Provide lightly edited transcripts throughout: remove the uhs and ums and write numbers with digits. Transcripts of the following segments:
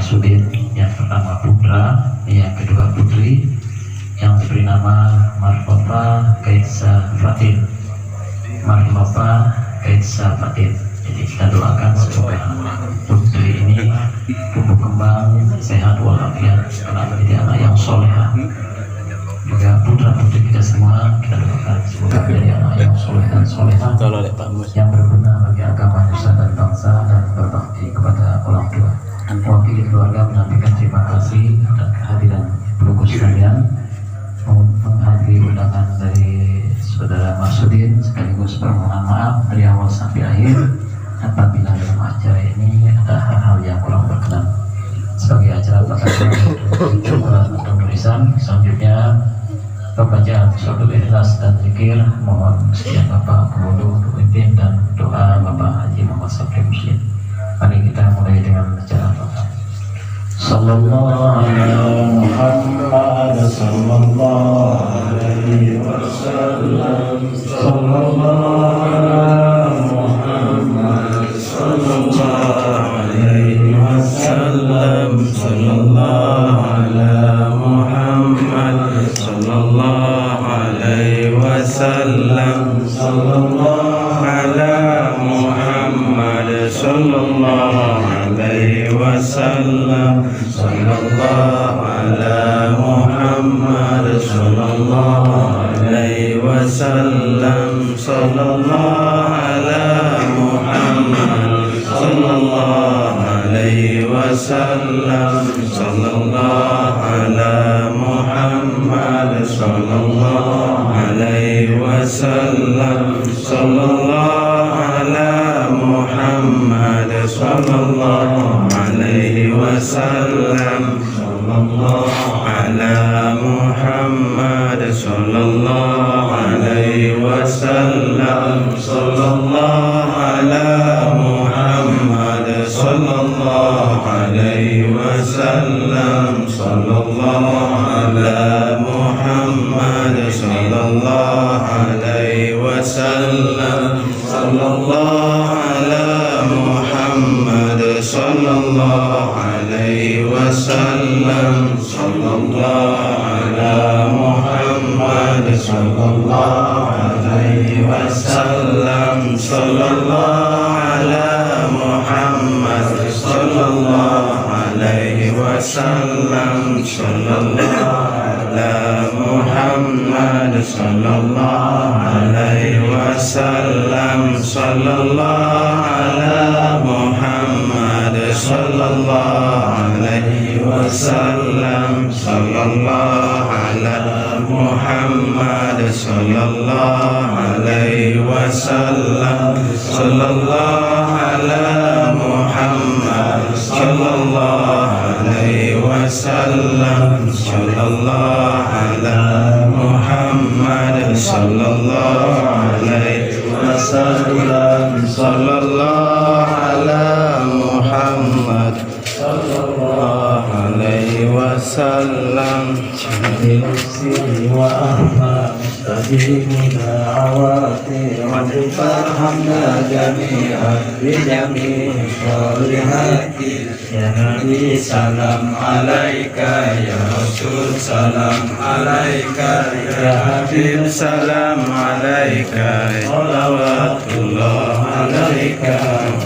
Marsudin, yang pertama putra, yang kedua putri, yang diberi nama Marfata Kaitsa Fatin. Marfata Kaitsa Fatin. Jadi kita doakan semoga putri ini tumbuh kembang sehat walafiat, karena menjadi anak yang solehah. Juga putra putri kita semua kita doakan semoga menjadi anak yang soleh dan solehah, yang berguna bagi agama nusa dan bangsa dan berbakti kepada orang tua. Mewakili keluarga menyampaikan terima kasih atas kehadiran pelunggu sekalian, menghadiri undangan dari saudara Marsudin, sekaligus permohonan maaf dari awal sampai akhir apabila dalam acara ini ada hal-hal yang kurang berkenan. Sebagai acara pembacaan atau tulisan, selanjutnya pembacaan suatu ikhlas dan zikir. Mohon setiap Bapak Kemudu untuk pimpin dan doa Bapak Haji Muhammad Sabri Muslim. Mari kita mulai dengan bacaan Bapak. Sallallahu alaihi Muhammad sallallahu alaihi wasallam. Sallallahu alaihi Muhammad sallallahu alaihi wasallam. Sallallahu alaihi Muhammad sallallahu alaihi wasallam. Sallallahu alaihi Muhammad sallallahu alaihi wasallam. Sallallahu ala Muhammad sallallahu alaihi wasallam. Sallallahu ala Muhammad sallallahu alaihi wasallam. Sallallahu ala Muhammad sallallahu alaihi wasallam. Sallallahu ala Muhammad sallallahu alaihi wasallam. Sallallahu ala Muhammad sallallahu alaihi wasallam. Sallallahu ala Muhammad sallallahu alaihi wasallam. Sallallahu ala Muhammad sallallahu alaihi wasallam. Sallallahu ala Muhammad sallallahu alaihi wasallam. Sallallahu ala Muhammad sallallahu alaihi wasallam. Sallallahu ala Muhammad sallallahu alaihi wasallam. Sallallahu ala Muhammad sallallahu alaihi wasallam. Sallallahu ala Muhammad sallallahu alaihi wasallam. Sallallahu ala Muhammad sallallahu alaihi wasallam. Sallallahu ala Muhammad sallallahu alaihi wasallam. Sallallahu ala Muhammad sallallahu alaihi wasallam. Sallallahu ala Muhammad sallallahu alaihi wasallam. Nafsi wa ahma tajibu da'awati wa farhamna jami'an bi jami'i sholihati. Ya Nabi salam alaika, ya Rasul salam alaika, ya Habib salam alaika. Salawatullah alaika,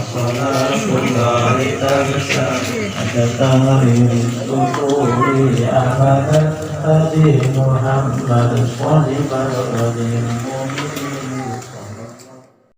salawatullah tarsha. Ada tahrir tuturi abadan Haji Muhammad sallallahu alaihi wasallam.